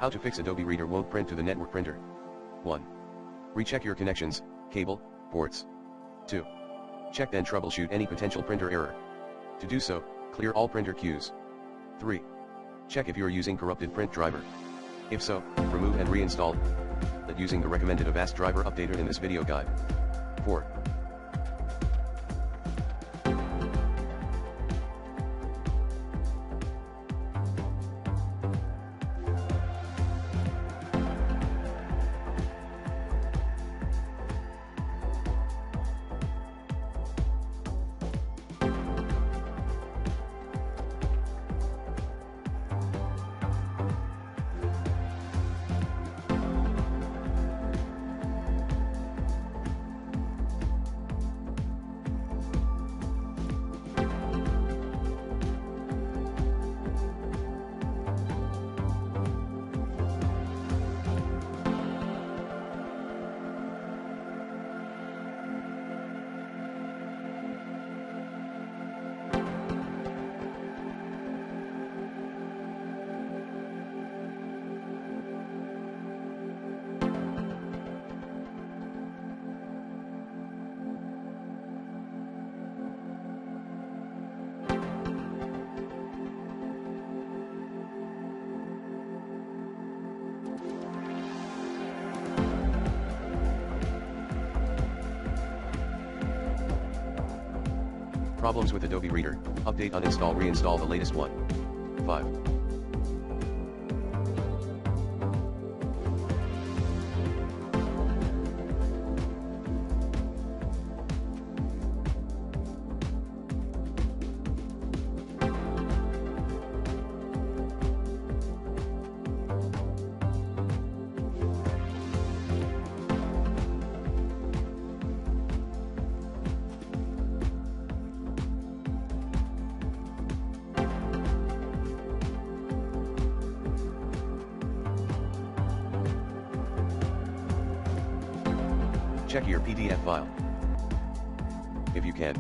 How to fix Adobe Reader won't print to the network printer. 1. Recheck your connections, cable, ports. 2. Check and troubleshoot any potential printer error. To do so, clear all printer queues. 3. Check if you are using corrupted print driver. If so, remove and reinstall that using the recommended Avast driver updater in this video guide. 4. Problems with Adobe Reader, update, uninstall, reinstall the latest one. 5. Check your PDF file. If you can,